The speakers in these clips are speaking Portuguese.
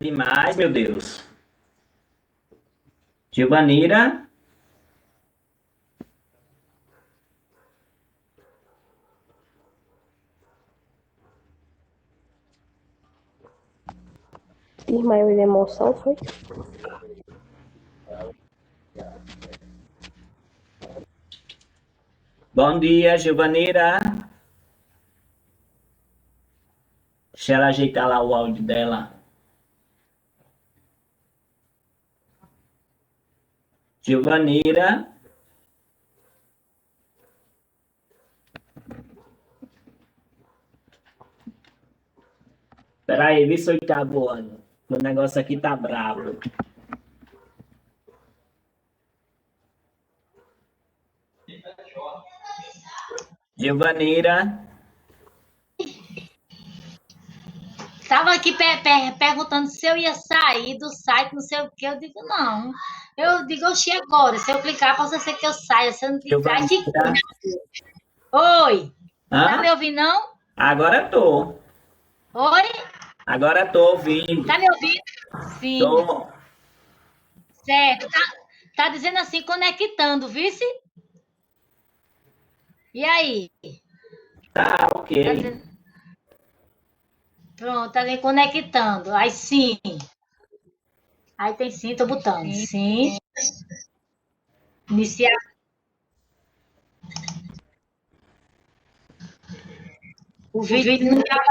demais, meu Deus. Giovanira, Ismael de emoção, foi? bom dia, Giovanira. Deixa ela ajeitar lá o áudio dela. Giovanira. Peraí, vê se eu tá voando. O negócio aqui tá bravo. Giovanira. Tava aqui perguntando se eu ia sair do site, não sei o que. Eu digo, não. Eu digo, oxi, agora. Se eu clicar, possa ser que eu saia. Se eu não clicar, fica. Giovanira. Oi, tá me Hã? ouvindo, não? Agora tô. Oi, Agora tô ouvindo. tá me ouvindo? Sim, Tô. certo. Tá dizendo assim, conectando, vice? E aí? Tá, ok. Tá dizendo... Pronto, tá ali conectando. Aí sim. Aí tem sim, tô botando. Sim. Iniciar. O O vídeo vídeo não não tá.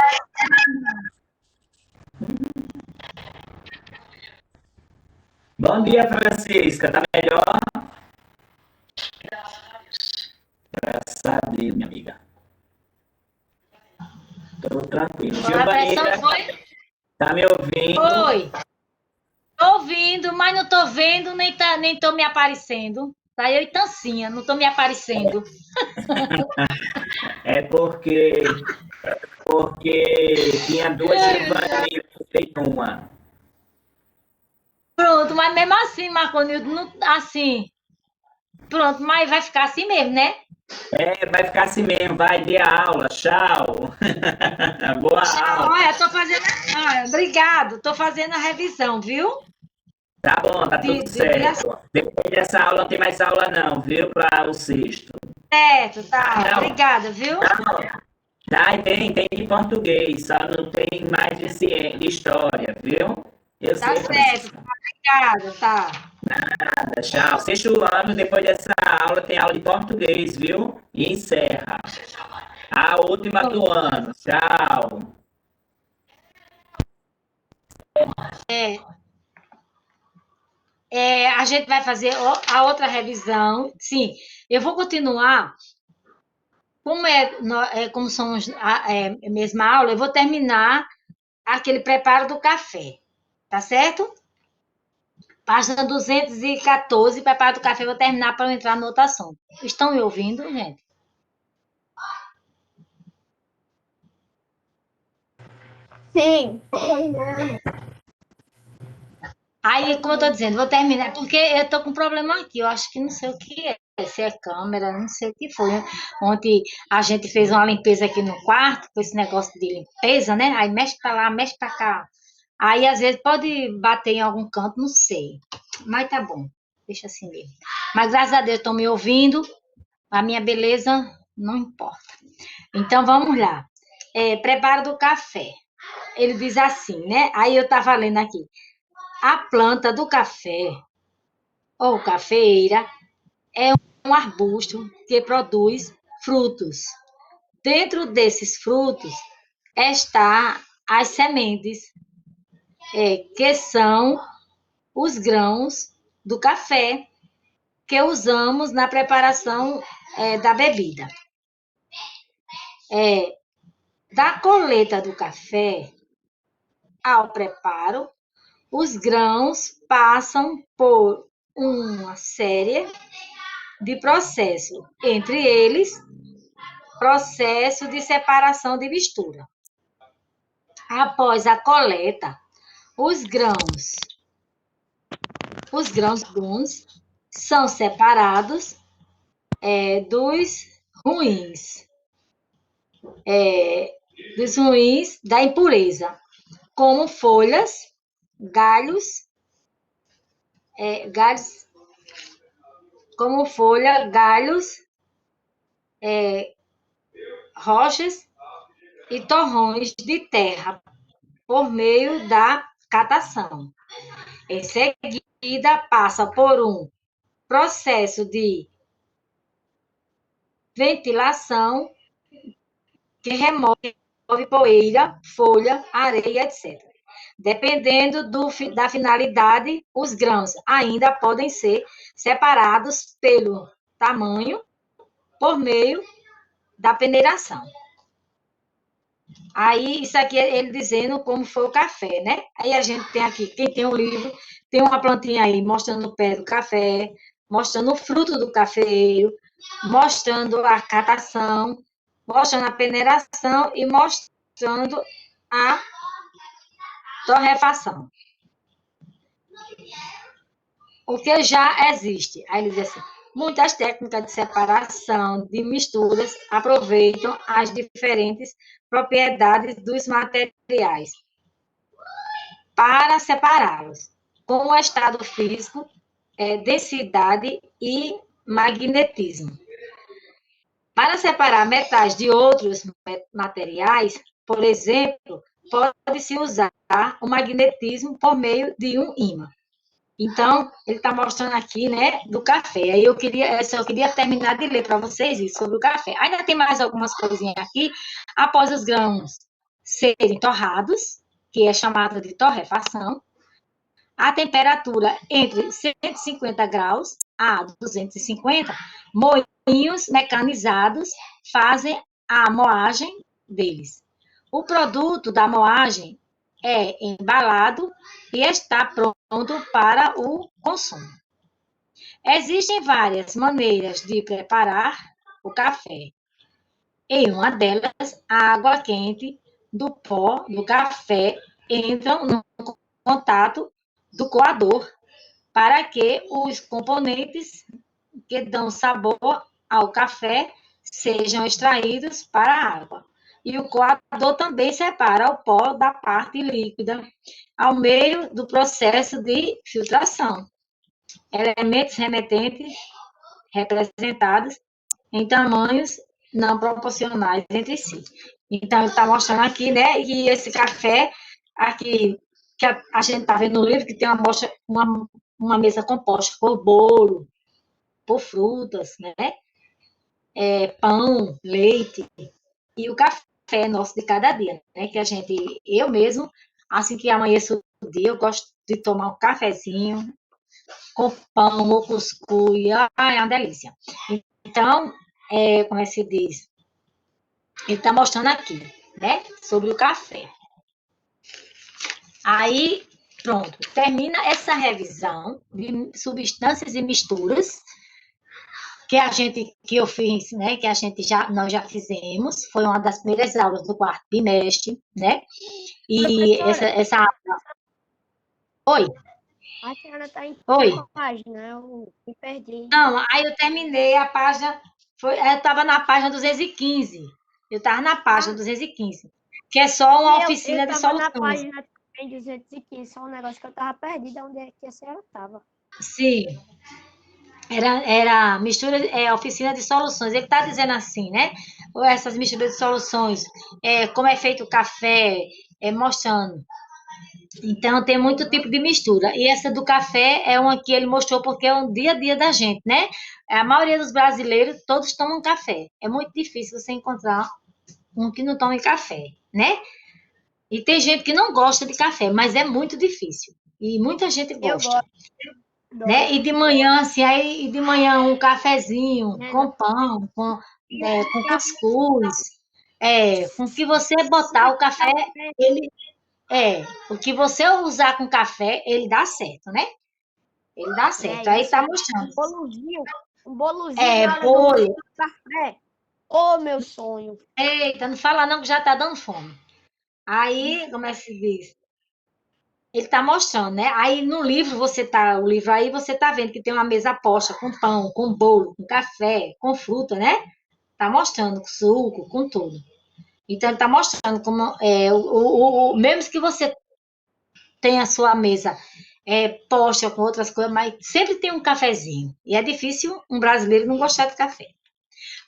Bom dia, Francisca. Tá melhor? Graças a Deus, minha amiga. Tô tranquilo. A pressão Giovanira, foi? tá me ouvindo? Foi. Tô ouvindo, mas não tô vendo, nem tô me aparecendo. Tá eu e Tancinha, não tô me aparecendo. É porque tinha duas Giovaniras, feito uma. Pronto, mas mesmo assim, Marconildo, não, assim, pronto, mas vai ficar assim mesmo, né? É, vai ficar assim mesmo. Vai, dê a aula. Tchau. Boa Tchau, aula. olha, tô fazendo. Olha, obrigado, tô fazendo a revisão, viu? Tá bom, tá tudo De certo. Depois dessa aula não tem mais aula não, viu? Para o sexto. certo, tá. Não, Obrigada, viu? tá, e tem de português, só não tem mais de história, viu? Eu Tá sei, certo, Francisco. obrigada, tá. Nada, tchau. Sexto ano, depois dessa aula, tem aula de português, viu? E encerra. A última do ano. Tchau. A gente vai fazer a outra revisão. Sim, eu vou continuar. Como são a mesma aula, eu vou terminar aquele preparo do café, tá certo? Página 214, preparo do café, eu vou terminar para eu entrar no outro assunto. Estão me ouvindo, gente? Sim. Aí, como eu tô dizendo, vou terminar, porque eu tô com um problema aqui, eu acho que não sei o que é, se é câmera, não sei o que foi. Ontem a gente fez uma limpeza aqui no quarto, com esse negócio de limpeza, né? Aí mexe pra lá, mexe pra cá. Aí, às vezes, pode bater em algum canto, não sei. Mas tá bom, deixa assim mesmo. Mas, graças a Deus, estão me ouvindo, a minha beleza não importa. Então, vamos lá. Preparo do café. Ele diz assim, né? Aí eu tava lendo aqui. A planta do café, ou cafeira, é um arbusto que produz frutos. Dentro desses frutos está as sementes, que são os grãos do café que usamos na preparação da bebida. Da colheita do café ao preparo, os grãos passam por uma série de processos, entre eles, processo de separação de mistura. Após a coleta, os grãos bons são separados dos ruins, dos ruins da impureza, como folhas galhos, galhos como folha, galhos, rochas e torrões de terra por meio da catação. Em seguida, passa por um processo de ventilação que remove poeira, folha, areia, etc. Dependendo da finalidade, os grãos ainda podem ser separados pelo tamanho por meio da peneiração. Aí, isso aqui é ele dizendo como foi o café, né? Aí a gente tem aqui, quem tem o livro, tem uma plantinha aí mostrando o pé do café, mostrando o fruto do cafeeiro, mostrando a catação, mostrando a peneiração e mostrando a torrefação. O que já existe. Aí ele diz assim, muitas técnicas de separação de misturas aproveitam as diferentes propriedades dos materiais para separá-los, com o estado físico, densidade e magnetismo. Para separar metais de outros materiais, por exemplo, pode-se usar o magnetismo por meio de um ímã. Então, ele está mostrando aqui, né, do café. Aí eu queria terminar de ler para vocês isso sobre o café. Ainda tem mais algumas coisinhas aqui. Após os grãos serem torrados, que é chamada de torrefação, a temperatura entre 150 graus a 250, moinhos mecanizados fazem a moagem deles. O produto da moagem é embalado e está pronto para o consumo. Existem várias maneiras de preparar o café. Em uma delas, a água quente do pó do café entra no contato do coador para que os componentes que dão sabor ao café sejam extraídos para a água. E o coador também separa o pó da parte líquida ao meio do processo de filtração. Elementos remetentes representados em tamanhos não proporcionais entre si. Então, ele está mostrando aqui, né, que esse café aqui, que a gente está vendo no livro, que tem uma mesa composta por bolo, por frutas, né, pão, leite, e o café nosso de cada dia, né, que eu mesmo, assim que amanheço o dia, eu gosto de tomar um cafezinho com pão ou cuscuz, é uma delícia. Então, como é que se diz? Ele está mostrando aqui, né, sobre o café. Aí, pronto, termina essa revisão de substâncias e misturas que eu fiz, né, que nós já fizemos, foi uma das primeiras aulas do quarto bimestre, né, e essa aula... Oi? A senhora está em Oi? qual página? Eu me perdi. Não, aí eu terminei a página, eu estava na página 215, eu estava na página 215, que é só uma oficina de soluções. Eu estava na página 215, só um negócio que eu estava perdida, onde é que a senhora estava. Sim, era mistura, oficina de soluções. Ele está dizendo assim, né? Essas misturas de soluções, como é feito o café, mostrando. Então, tem muito tipo de mistura. E essa do café é uma que ele mostrou porque é um dia a dia da gente, né? A maioria dos brasileiros, todos tomam café. É muito difícil você encontrar um que não tome café, né? E tem gente que não gosta de café, mas é muito difícil. E muita gente gosta. Né? E de manhã, assim, aí de manhã um cafezinho com pão, com cuscuz, com o que você botar o café, o que você usar com café, ele dá certo, né? Ele dá certo. Aí tá mostrando. Um bolozinho. Bolo. Café. Ô, meu sonho. Eita, não fala não que já tá dando fome. Aí, como é que se diz? Ele tá mostrando, né? Aí no livro o livro aí você tá vendo que tem uma mesa posta com pão, com bolo, com café, com fruta, né? Tá mostrando com suco, com tudo. Então ele tá mostrando como mesmo que você tem a sua mesa posta com outras coisas, mas sempre tem um cafezinho. E é difícil um brasileiro não gostar de café.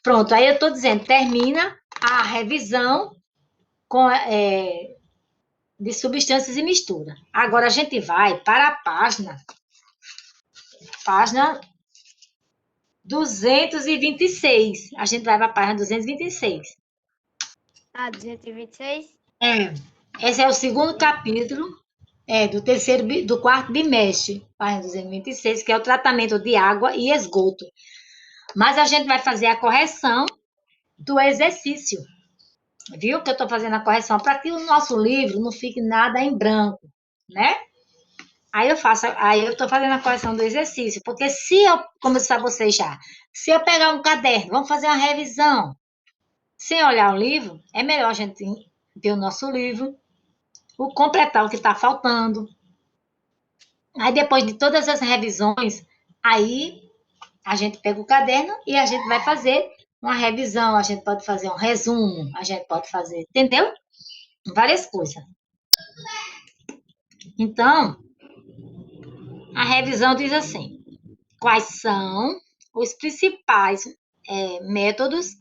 Pronto, aí eu estou dizendo, termina a revisão de substâncias e mistura. Agora a gente vai para a página 226. A gente vai para a página 226. Ah, 226? Esse é o segundo capítulo do quarto bimestre, página 226, que é o tratamento de água e esgoto. Mas a gente vai fazer a correção do exercício. Viu que eu estou fazendo a correção para que o nosso livro não fique nada em branco, né? Aí eu estou fazendo a correção do exercício, porque como eu disse a vocês já, se eu pegar um caderno, vamos fazer uma revisão, sem olhar o livro, é melhor a gente ver o nosso livro, completar o que está faltando. Aí depois de todas as revisões, aí a gente pega o caderno e a gente vai fazer uma revisão, a gente pode fazer um resumo, a gente pode fazer, entendeu? Várias coisas. Então, a revisão diz assim: quais são os principais métodos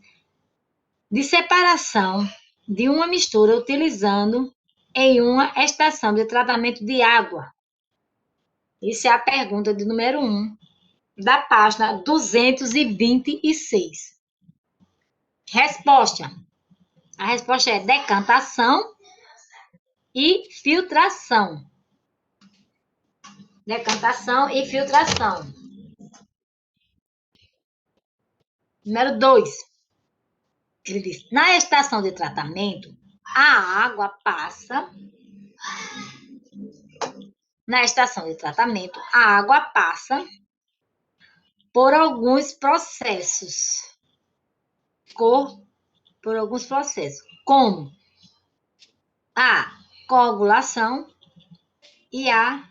de separação de uma mistura utilizando em uma estação de tratamento de água? Isso é a pergunta de número 1 da página 226. Resposta. A resposta é decantação e filtração. Decantação e filtração. Número 2. Ele diz: na estação de tratamento, a água passa. Na estação de tratamento, a água passa por alguns processos. Como a coagulação e a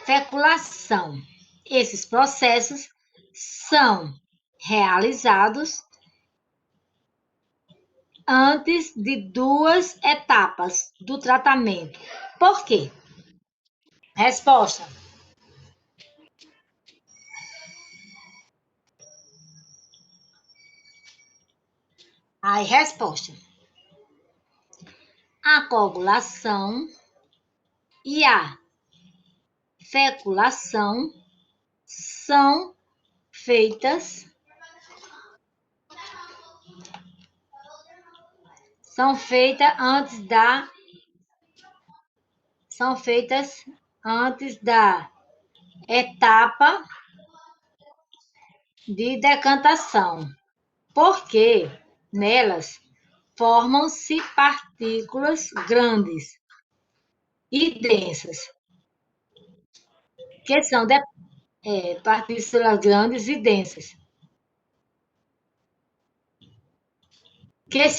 feculação. Esses processos são realizados antes de duas etapas do tratamento. Por quê? Resposta. Aí, resposta. A coagulação e a feculação são feitas antes da etapa de decantação, porque nelas formam-se partículas grandes e densas, que são partículas grandes e densas, que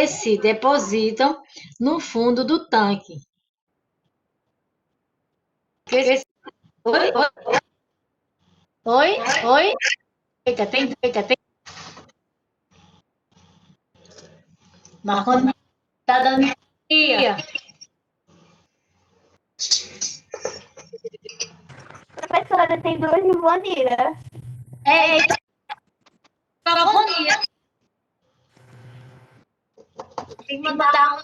se depositam no fundo do tanque. Oi? Eita, tem. Marconi tá dando dia. Professora, tem duas pneumonia. Pneumonia. Tem que mandar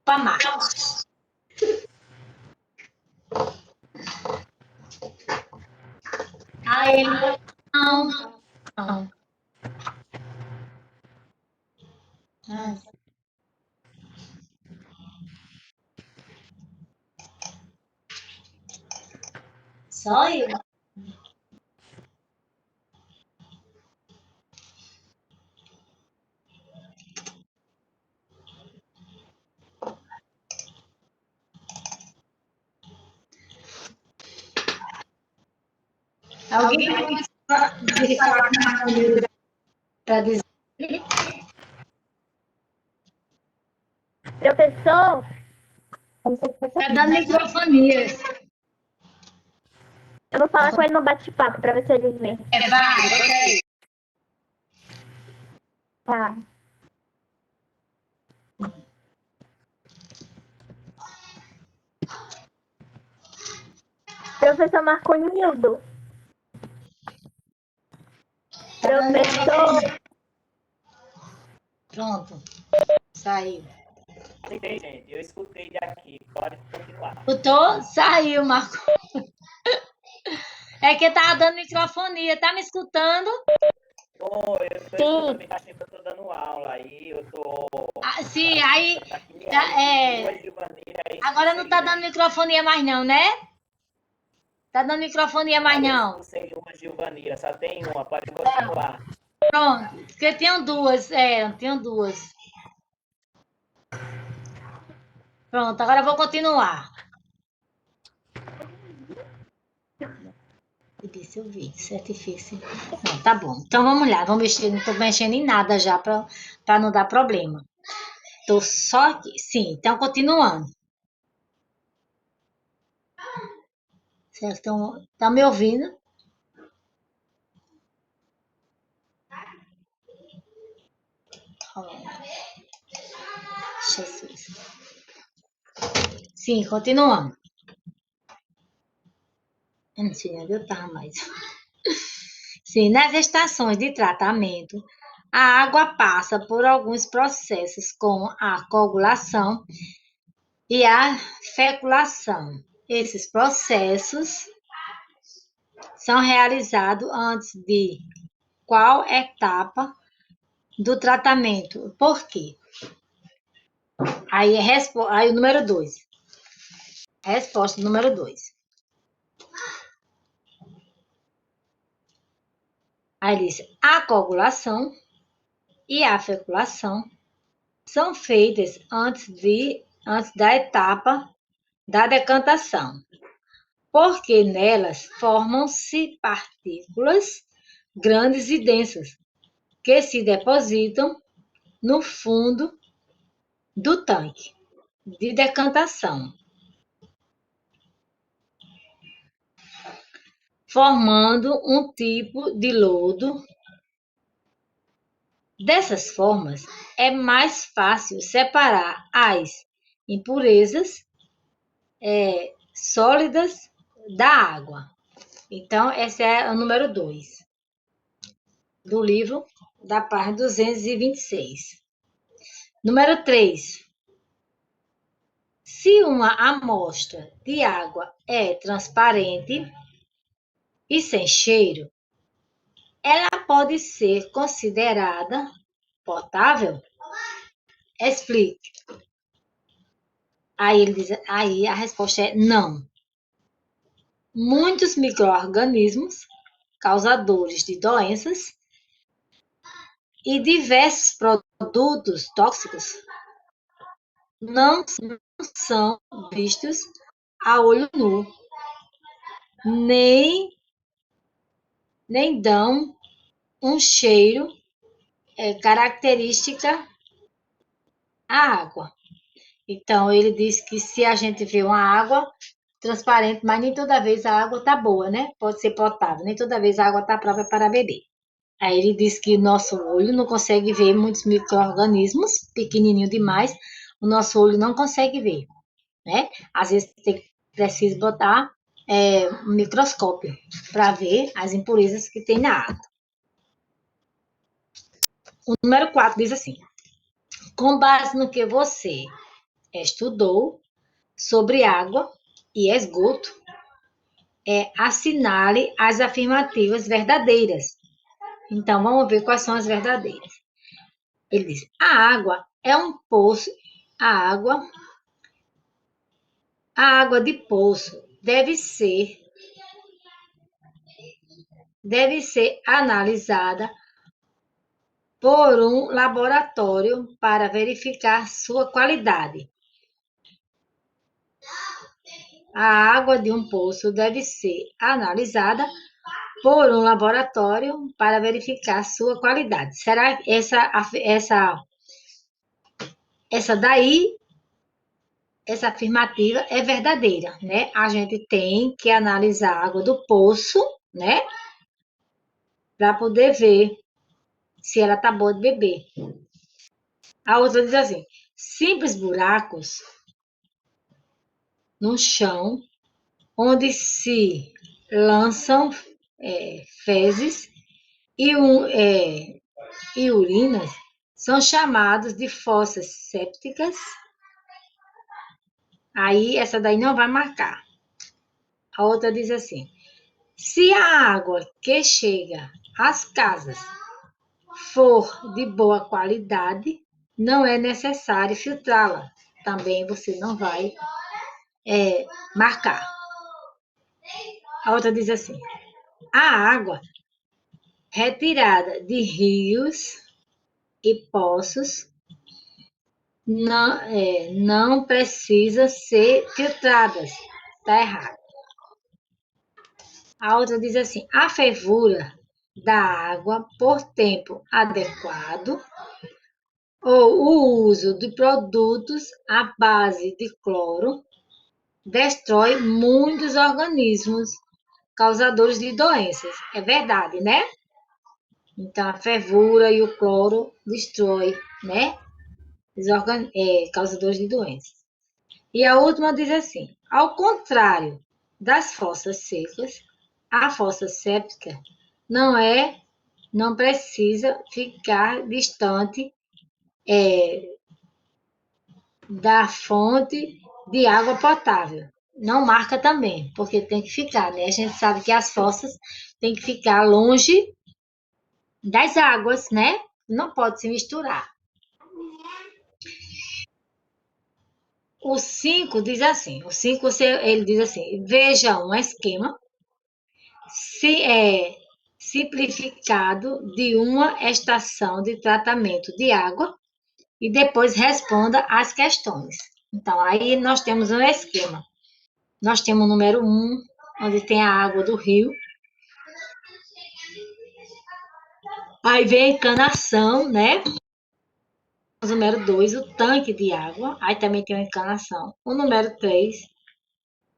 para Marcos. Aí ele não. Só eu. Alguém pode falar para dizer? Professor? Está dando microfonias. Eu vou falar com ele no bate-papo para ver se ele vem. Vai. Tá. Professor Marconildo. Professor, Pronto. Saiu. Escutei, gente. Eu escutei daqui. Pode continuar. Escutou? Saiu, Marco. É que tava dando microfonia. Tá me escutando? Eu tô escutando bem baixinho, porque eu tô dando aula. Aí eu tô Ah, sim, aí. aqui, É, Gilvanira, aí agora não tá dando microfonia mais, não, né? Tá dando microfonia mais, eu não. expulsei uma Gilvanira, só tem uma, pode continuar. Pronto. Porque tinham duas. Tinham duas. Pronto, agora eu vou continuar. Disse eu vi, certifique. Não, tá bom. Então vamos lá, vamos mexer, não tô mexendo em nada já para não dar problema. Tô só aqui. Sim, então continuando. Vocês estão me ouvindo? Oh, Jesus. Sim, continuando. Eu não sei onde eu estava mais. Sim, nas estações de tratamento, a água passa por alguns processos, como a coagulação e a feculação. Esses processos são realizados antes de qual etapa do tratamento? Por quê? Aí o número 2. Resposta número 2. Aí diz: a coagulação e a feculação são feitas antes da etapa da decantação, porque nelas formam-se partículas grandes e densas que se depositam no fundo do tanque de decantação, formando um tipo de lodo. Dessas formas, é mais fácil separar as impurezas sólidas da água. Então, esse é o número 2 do livro, da página 226. Número 3. Se uma amostra de água é transparente e sem cheiro, ela pode ser considerada potável? Explique. Aí a resposta é não. Muitos micro-organismos causadores de doenças e diversos produtos tóxicos não são vistos a olho nu, nem dão um cheiro característica à água. Então, ele diz que se a gente vê uma água transparente, mas nem toda vez a água está boa, né? Pode ser potável, nem toda vez a água está própria para beber. Aí ele diz que nosso olho não consegue ver muitos micro-organismos, pequenininho demais, o nosso olho não consegue ver, né? Às vezes precisa botar um microscópio para ver as impurezas que tem na água. O número 4 diz assim: com base no que você estudou sobre água e esgoto, assinale as afirmativas verdadeiras. Então, vamos ver quais são as verdadeiras. Ele diz: a água é um poço, a água de poço deve ser analisada por um laboratório para verificar sua qualidade. A água de um poço deve ser analisada por um laboratório para verificar sua qualidade. Será que essa afirmativa é verdadeira, né? A gente tem que analisar a água do poço, né? Para poder ver se ela tá boa de beber. A outra diz assim: simples buracos no chão onde se lançam fezes e urinas, são chamados de fossas sépticas. Aí, essa daí não vai marcar. A outra diz assim: se a água que chega às casas for de boa qualidade, não é necessário filtrá-la. Também você não vai marcar. A outra diz assim: a água retirada de rios e poços não precisa ser filtrada. Está errado. A outra diz assim: a fervura da água por tempo adequado ou o uso de produtos à base de cloro destrói muitos organismos causadores de doenças. É verdade, né? Então, a fervura e o cloro destrói, né? Causadores de doenças. E a última diz assim: ao contrário das fossas secas, a fossa séptica não precisa ficar distante da fonte de água potável. Não marca também, porque tem que ficar, né? A gente sabe que as fossas tem que ficar longe das águas, né? Não pode se misturar. O 5 diz assim, ele diz assim: veja um esquema simplificado de uma estação de tratamento de água e depois responda às questões. Então, aí nós temos um esquema. Nós temos o número 1, onde tem a água do rio. Aí vem a encanação, né? O número 2, o tanque de água. Aí também tem a encanação. O número 3.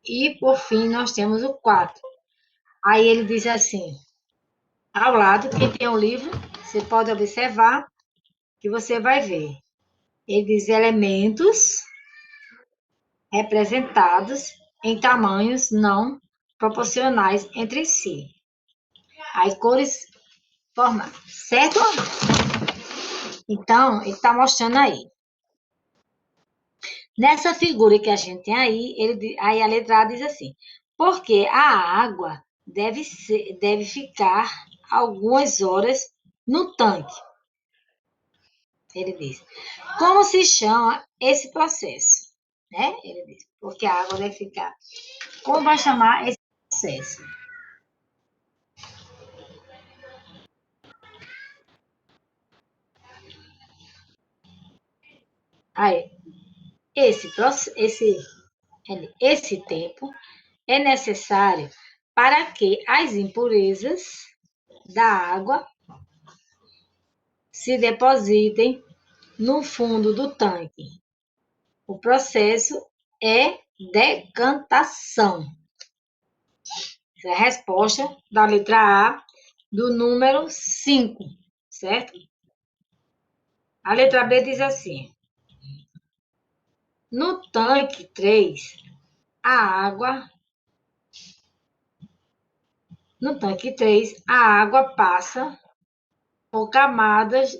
E, por fim, nós temos o 4. Aí ele diz assim, ao lado, quem tem o livro, você pode observar que você vai ver. Ele diz elementos representados em tamanhos não proporcionais entre si. Aí cores formadas, certo? Então, ele está mostrando aí. Nessa figura que a gente tem aí, aí a letra A diz assim: porque a água deve ficar algumas horas no tanque. Ele diz: como se chama esse processo? Né? Ele diz: porque a água deve ficar. Como vai chamar esse processo? Aí, esse tempo é necessário para que as impurezas da água se depositem no fundo do tanque. O processo é decantação. Essa é a resposta da letra A do número 5, certo? A letra B diz assim: no tanque 3, a água passa por camadas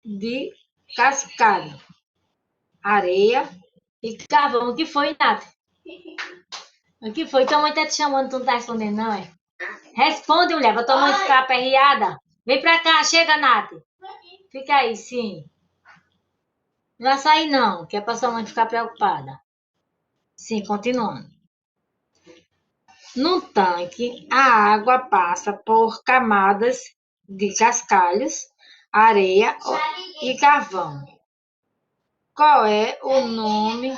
de cascalho, areia e carvão. O que foi, Nath? O que foi? Tua mãe tá te chamando, tu não tá respondendo, não, é? Responde, mulher, pra tua mãe ficar aperreada. Vem pra cá, chega, Nath. Fica aí, sim. Não vai sair, não, que é pra sua mãe ficar preocupada. Sim, continuando. No tanque, a água passa por camadas de cascalhos, areia e carvão. Qual é o nome?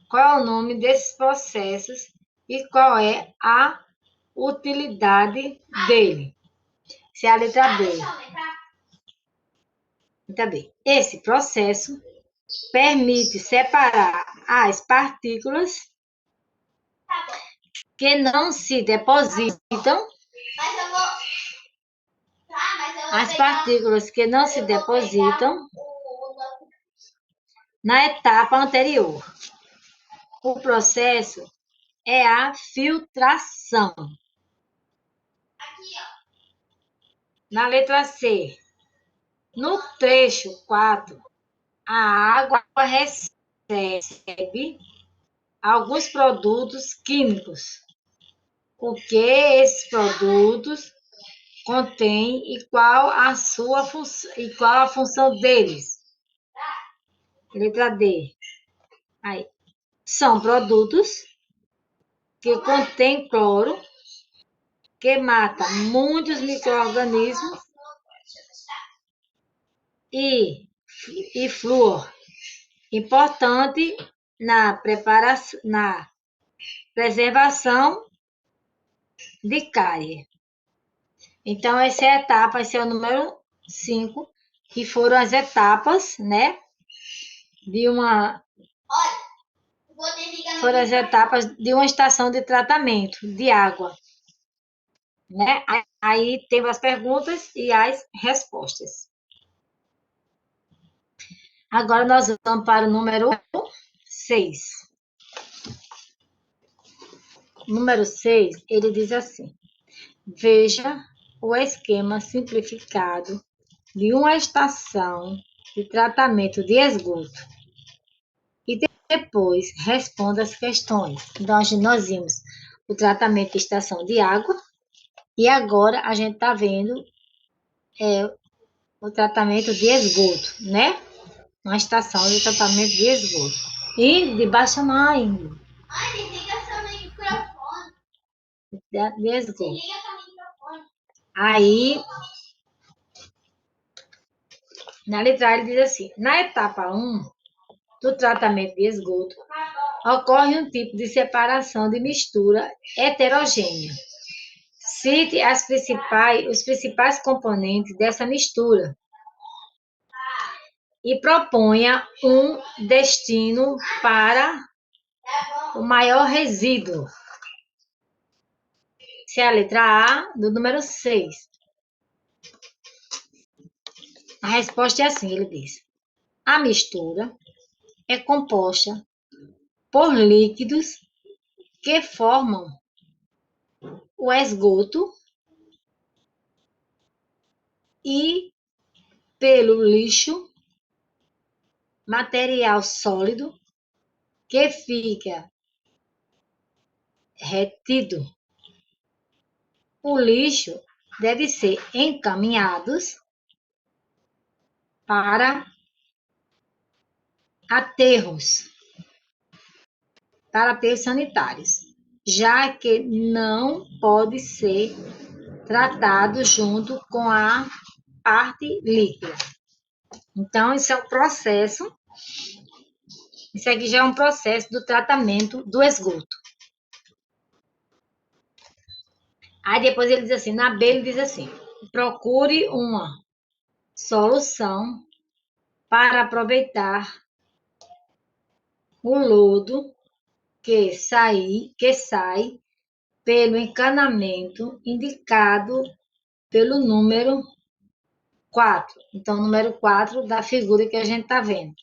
Qual é o nome desses processos e qual é a utilidade dele? Essa é a letra B. Letra B. Esse processo permite separar as partículas que não se depositam na etapa anterior. O processo é a filtração. Na letra C, no trecho 4, a água recebe alguns produtos químicos. O que esses produtos contêm e qual a função deles? Letra D. Aí, são produtos que contêm cloro, que mata muitos micro-organismos e flúor, importante na preservação de cárie. Então, essa é a etapa, esse é o número 5, que foram as etapas, né, foram as etapas de uma estação de tratamento de água, né? Aí temos as perguntas e as respostas. Agora nós vamos para o número 6. Número 6, ele diz assim: veja o esquema simplificado de uma estação de tratamento de esgoto e depois responda as questões. Então, nós vimos o tratamento de estação de água e agora a gente está vendo o tratamento de esgoto, né? Uma estação de tratamento de esgoto. E de baixa mãe. De esgoto. Aí, na letra A, ele diz assim: na etapa 1 do tratamento de esgoto, ocorre um tipo de separação de mistura heterogênea. Cite os principais componentes dessa mistura e proponha um destino para o maior resíduo. Essa é a letra A do número 6. A resposta é assim, ele diz: a mistura é composta por líquidos que formam o esgoto e pelo lixo, material sólido que fica retido. O lixo deve ser encaminhado para aterros sanitários, já que não pode ser tratado junto com a parte líquida. Então, isso é um processo, isso aqui já é um processo do tratamento do esgoto. Aí depois ele diz assim, na B ele diz assim: procure uma solução para aproveitar o lodo que sai pelo encanamento indicado pelo número 4. Então, o número 4 da figura que a gente está vendo.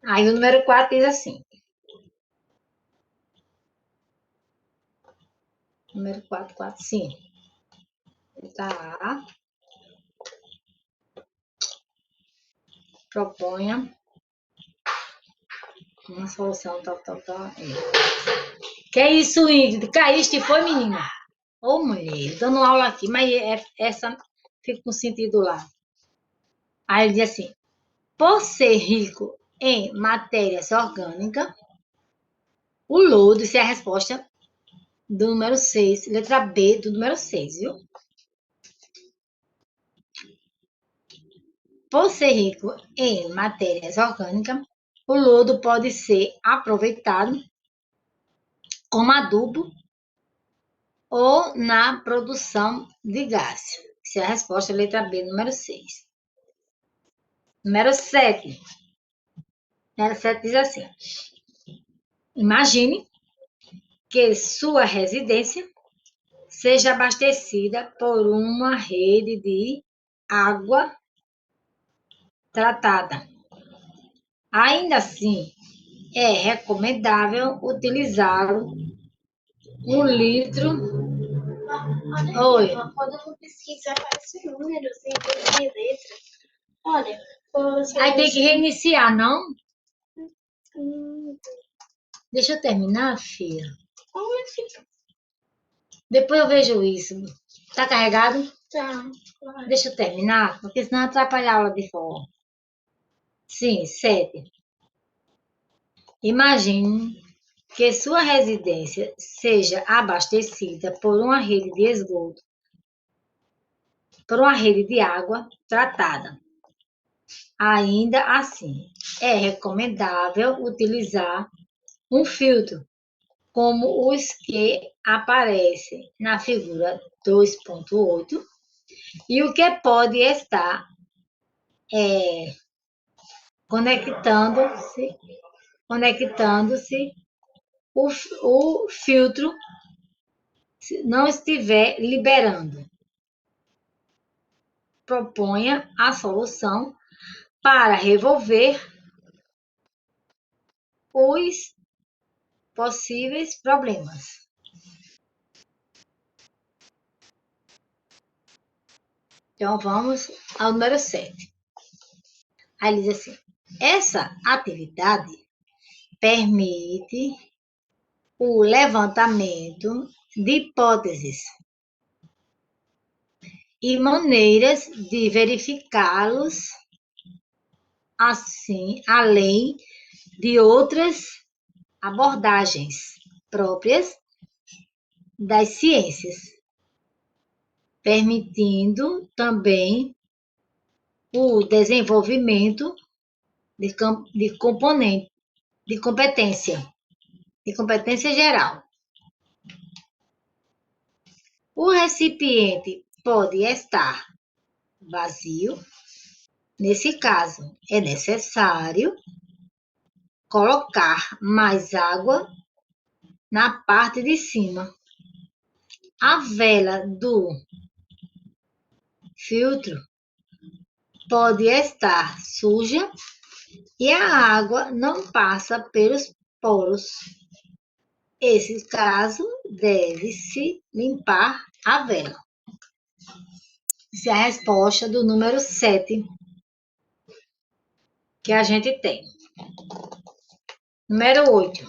Aí o número 4 diz assim. Número 4, sim. Tá. Proponha uma solução, tal. Que é isso, Ingrid? Caíste, foi, menina? Ô, mulher, dando aula aqui, mas essa fica com sentido lá. Aí ele diz assim: por ser rico em matérias orgânicas, o lodo, isso é a resposta do número 6, letra B do número 6, viu? Por ser rico em matérias orgânicas, o lodo pode ser aproveitado como adubo ou na produção de gás. Essa é a resposta, letra B, número 6. Número 7. Número 7 diz assim: imagine que sua residência seja abastecida por uma rede de água tratada. Ainda assim, é recomendável utilizar 1 litro. Oi. Quando eu pesquisar, aparece números em letra. Olha, Aí tem que reiniciar, não? Hum, Deixa eu terminar, filha. Depois eu vejo isso. Tá carregado? tá. Deixa eu terminar, porque senão atrapalha a aula de forró. Sim, 7. Imagine que sua residência seja abastecida por uma rede de esgoto, por uma rede de água tratada. Ainda assim, é recomendável utilizar um filtro, como os que aparecem na figura 2.8, e o que pode estar conectando-se o filtro se não estiver liberando. Proponha a solução para resolver os possíveis problemas. Então, vamos ao número 7. Aí diz assim: essa atividade permite o levantamento de hipóteses e maneiras de verificá-los, assim, além de outras abordagens próprias das ciências, permitindo também o desenvolvimento de competência geral. O recipiente pode estar vazio. Nesse caso, é necessário colocar mais água na parte de cima. A vela do filtro pode estar suja e a água não passa pelos poros. Nesse caso, deve-se limpar a vela. Essa é a resposta do número 7 que a gente tem. Número 8.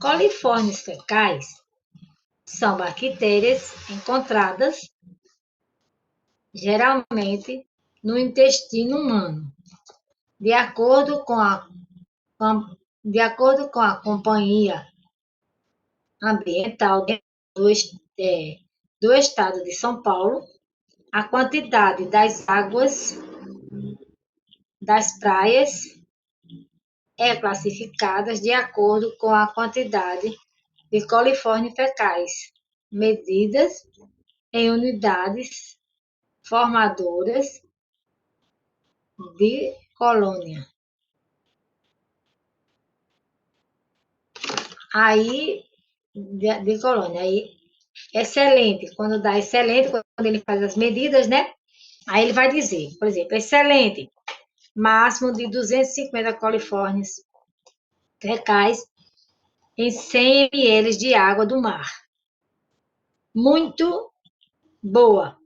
Coliformes fecais são bactérias encontradas geralmente no intestino humano. De acordo com a Companhia Ambiental do Estado de São Paulo, a quantidade das águas das praias é classificada de acordo com a quantidade de coliformes fecais, medidas em unidades formadoras de colônia. Aí, de colônia, aí, excelente, quando dá excelente, quando ele faz as medidas, né? Aí ele vai dizer, por exemplo, excelente, máximo de 250 coliformes fecais em 100 ml de água do mar. Muito boa,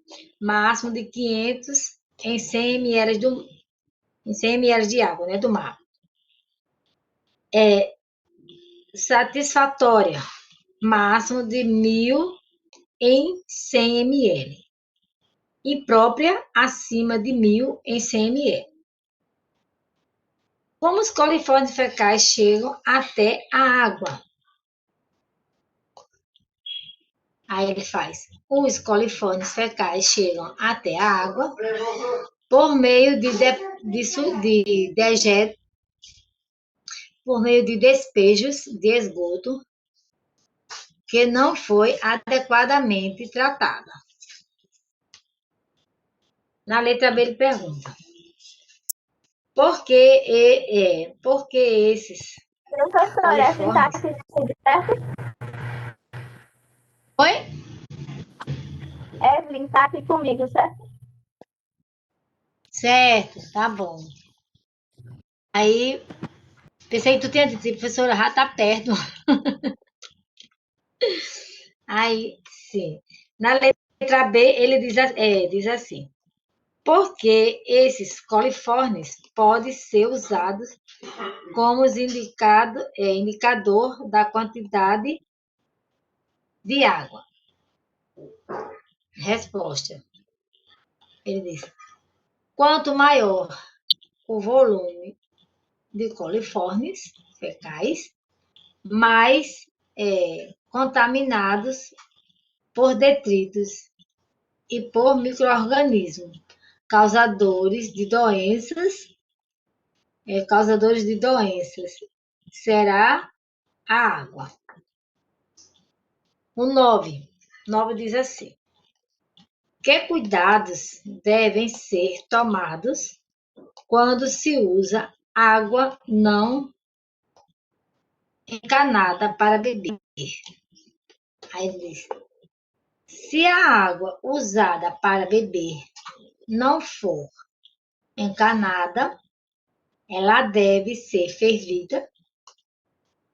máximo de 500 em 100 ml de água, né, do mar. Satisfatória, máximo de 1.000 em 100 ml. E própria, acima de 1.000 em 100 ml. Como os coliformes fecais chegam até a água? Aí ele faz. Os coliformes fecais chegam até a água por meio de despejos de esgoto que não foi adequadamente tratada. Na letra B ele pergunta: por que esses Professora, essa coliformes? sintaxe tudo certo? Oi? Evelyn tá aqui comigo, certo? Certo, tá bom. Aí, pensei que tu tinha dito, professora, já tá perto. Aí, sim. Na letra B, ele diz assim: porque esses coliformes podem ser usados como indicador da quantidade de água. Resposta. Ele diz: quanto maior o volume de coliformes fecais, mais contaminados por detritos e por micro-organismos causadores de doenças, será a água. O 9 diz assim: que cuidados devem ser tomados quando se usa água não encanada para beber? Aí ele diz: se a água usada para beber não for encanada, ela deve ser fervida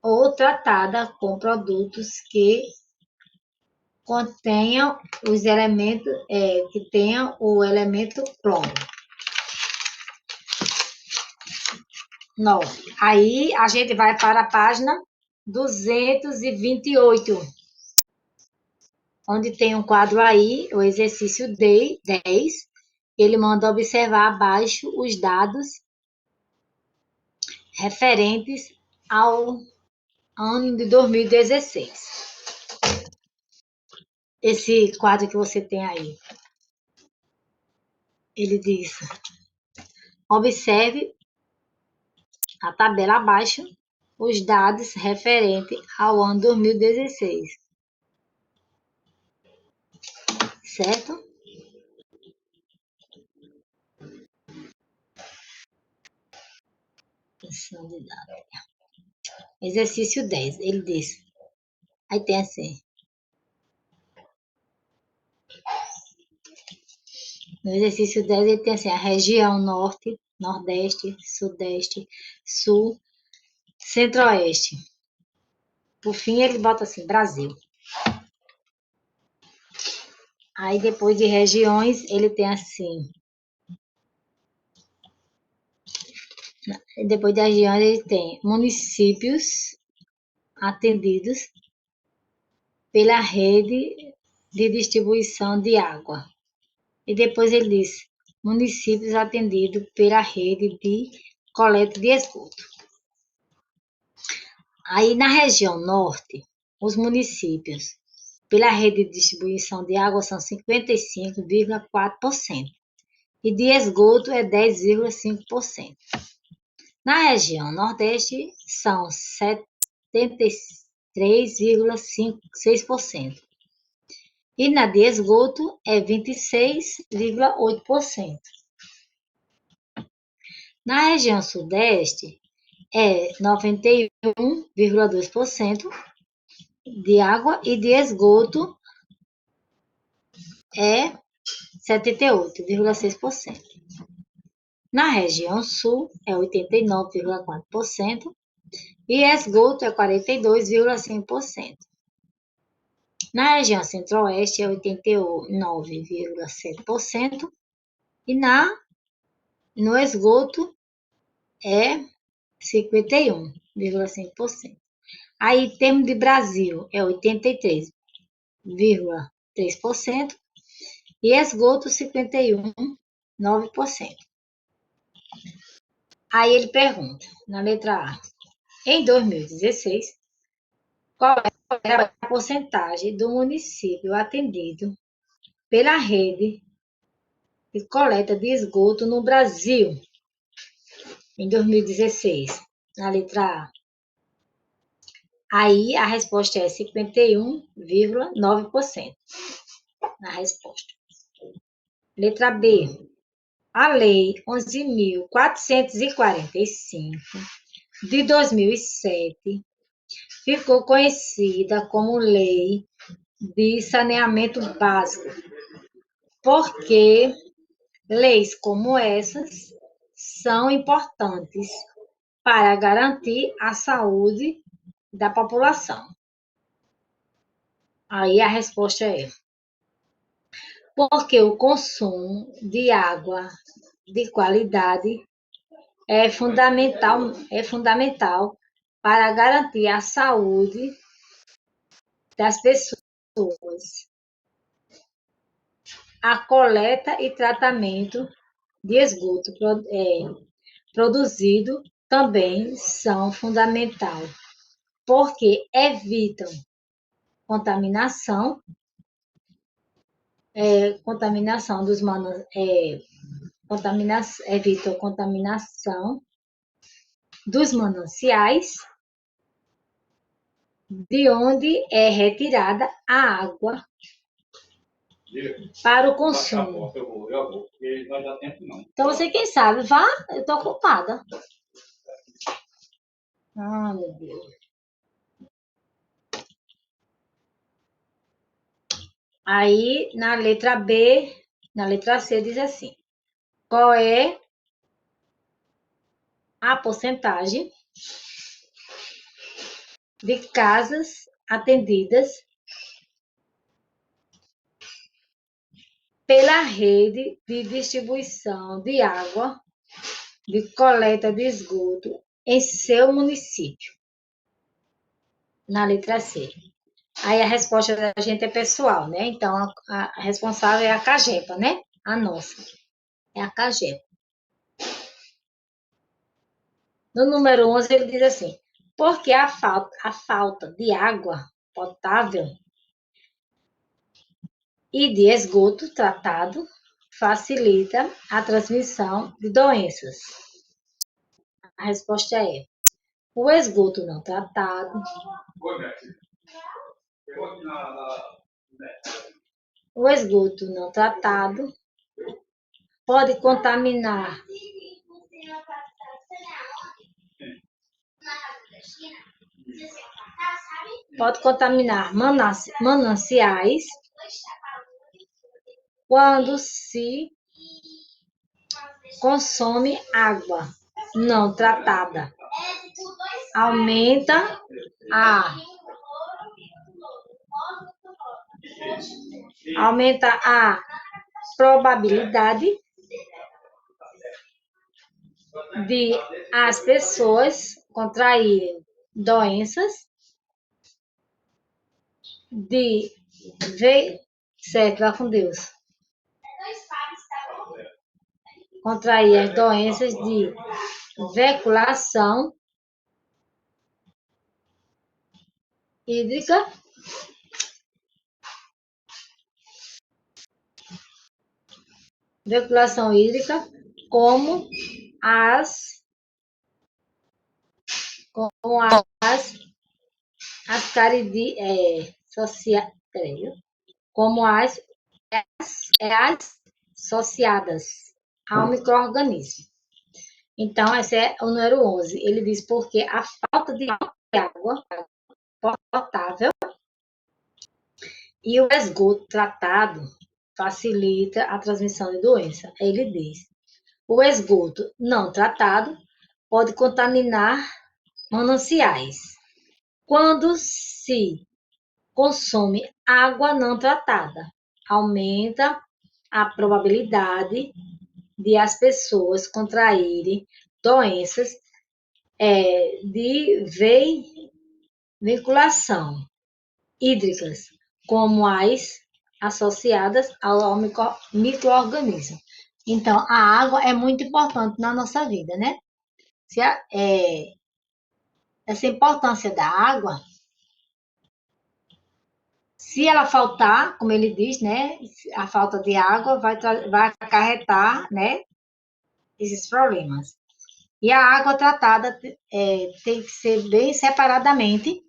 ou tratada com produtos que contenham os elementos, que tenham o elemento cloro. 9. Aí a gente vai para a página 228, onde tem um quadro aí, o exercício 10. Ele manda observar abaixo os dados referentes ao ano de 2016. Esse quadro que você tem aí, ele diz: observe a tabela abaixo os dados referentes ao ano 2016, certo? Exercício 10, ele diz. Aí tem assim: no exercício 10, ele tem assim: a região norte, nordeste, sudeste, sul, centro-oeste. Por fim, ele bota assim: Brasil. Aí depois de regiões, ele tem assim. Depois de regiões, ele tem municípios atendidos pela rede de distribuição de água. E depois ele diz: municípios atendidos pela rede de coleta de esgoto. Aí na região norte, os municípios pela rede de distribuição de água são 55,4% e de esgoto é 10,5%. Na região nordeste são 73,6% e na de esgoto é 26,8%. Na região sudeste é 91,2% de água e de esgoto é 78,6%. Na região sul é 89,4% e esgoto é 42,5%. Na região centro-oeste é 89,7% e no esgoto é 51,5%. Aí, em termos de Brasil, é 83,3% e esgoto 51,9%. Aí ele pergunta, na letra A: em 2016, qual era a porcentagem do município atendido pela rede de coleta de esgoto no Brasil? Em 2016, na letra A. Aí a resposta é 51,9% na resposta. Letra B. A Lei 11.445 de 2007 ficou conhecida como Lei de saneamento básico, porque leis como essas são importantes para garantir a saúde da população. Aí a resposta é: porque o consumo de água de qualidade é fundamental para garantir a saúde das pessoas. A coleta e tratamento de esgoto produzido também são fundamentais, porque evitam contaminação, contaminação dos evitam contaminação dos mananciais, de onde é retirada a água para o consumo. Então, você quem sabe, vá, eu estou ocupada. Ah, meu Deus. Aí, na letra B, na letra C, diz assim: qual é a porcentagem de casas atendidas pela rede de distribuição de água, de coleta de esgoto em seu município? Na letra C. Aí a resposta da gente é pessoal, né? Então, a responsável é a CAGEPA, né? A nossa. É a CAGEPA. No número 11, ele diz assim: porque a falta de água potável e de esgoto tratado facilita a transmissão de doenças. A resposta é: o esgoto não tratado, o esgoto não tratado pode contaminar mananciais quando se consome água não tratada. Aumenta a probabilidade de as pessoas contraírem doenças certo, vá com Deus. Contrair as doenças de veiculação hídrica, como as como as associadas ao micro-organismo. Então, esse é o número 11. Ele diz porque a falta de água potável e o esgoto tratado facilita a transmissão de doença. Ele diz: o esgoto não tratado pode contaminar mananciais. Quando se consome água não tratada, aumenta a probabilidade de as pessoas contraírem doenças de veiculação hídricas, como as associadas ao micro-organismo. Então, a água é muito importante na nossa vida, né? Essa importância da água, se ela faltar, como ele diz, né? A falta de água vai acarretar, né? Esses problemas. E a água tratada tem que ser bem separadamente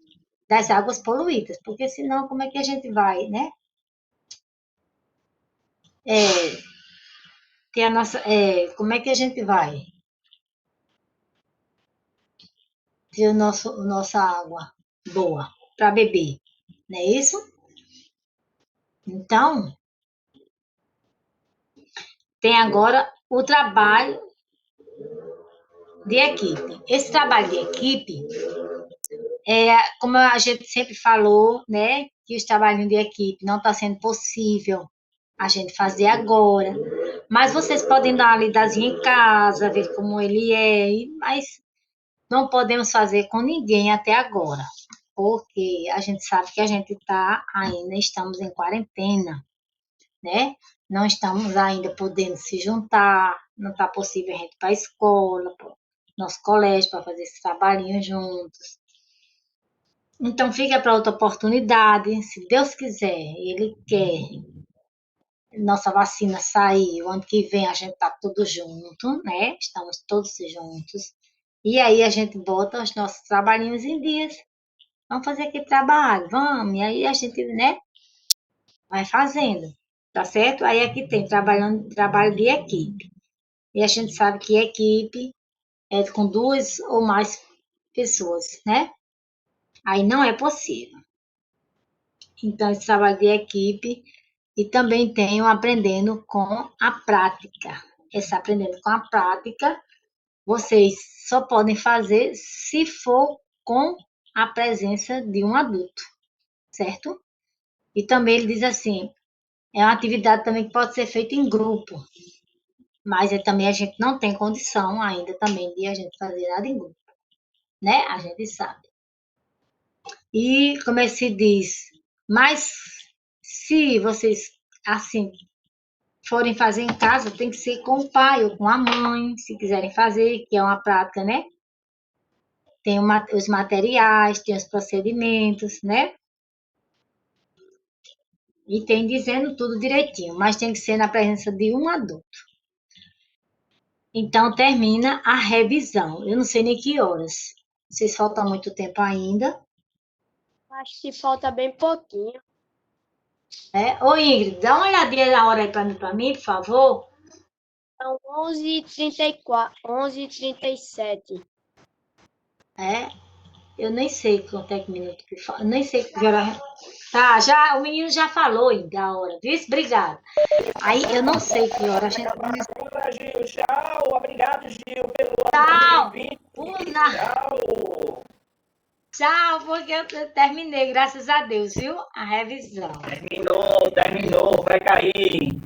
das águas poluídas, porque senão como é que a gente vai, né? Ter a nossa, como é que a gente vai ter nossa água boa para beber, não é isso? Então, tem agora o trabalho de equipe. Esse trabalho de equipe como a gente sempre falou, né, que os trabalhos de equipe não está sendo possível a gente fazer agora, mas vocês podem dar uma lidazinha em casa, ver como ele é, mas não podemos fazer com ninguém até agora, porque a gente sabe que a gente ainda estamos em quarentena, né? Não estamos ainda podendo se juntar, não está possível a gente ir para a escola, para o nosso colégio, para fazer esse trabalhinho juntos. Então, fica para outra oportunidade, se Deus quiser, Ele quer, nossa vacina sair, o ano que vem a gente tá tudo junto, né? Estamos todos juntos. E aí a gente bota os nossos trabalhinhos em dias. Vamos fazer aquele trabalho, vamos. E aí a gente, né, vai fazendo, tá certo? Aí aqui tem trabalho de equipe. E a gente sabe que equipe é com duas ou mais pessoas, né? Aí não é possível. Então, esse trabalho de equipe e também tenho aprendendo com a prática. Esse aprendendo com a prática, vocês só podem fazer se for com a presença de um adulto, certo? E também ele diz assim, é uma atividade também que pode ser feita em grupo, mas também a gente não tem condição ainda também de a gente fazer nada em grupo, né? A gente sabe. E como é que se diz? Mas se vocês, assim, forem fazer em casa, tem que ser com o pai ou com a mãe, se quiserem fazer, que é uma prática, né? Tem os materiais, tem os procedimentos, né? E tem dizendo tudo direitinho, mas tem que ser na presença de um adulto. Então, termina a revisão. Eu não sei nem que horas. Vocês faltam muito tempo ainda. Acho que falta bem pouquinho. Ô, Ingrid, dá uma olhadinha na hora aí para mim, por favor. São 11h34, 11h37. Eu nem sei quanto é que minuto que falta. Eu nem sei que hora. Tá, já, o menino já falou ainda a hora, viu? Obrigado. Aí eu não sei que hora a gente começa. Gil, tchau. Obrigado, Gil, pelo Tchau! Tchau. Tchau, porque eu terminei, graças a Deus, viu? A revisão. Terminou, vai cair.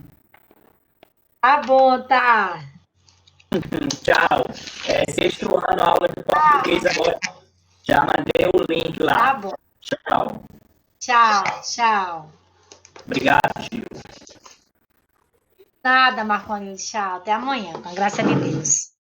Tá bom, tá. Tchau. Sexto ano, aula de português agora. Já mandei o link lá. Tá bom. Tchau. Tchau. Obrigado, Gil. Nada, Marconi. Tchau. Até amanhã, com a graça de Deus.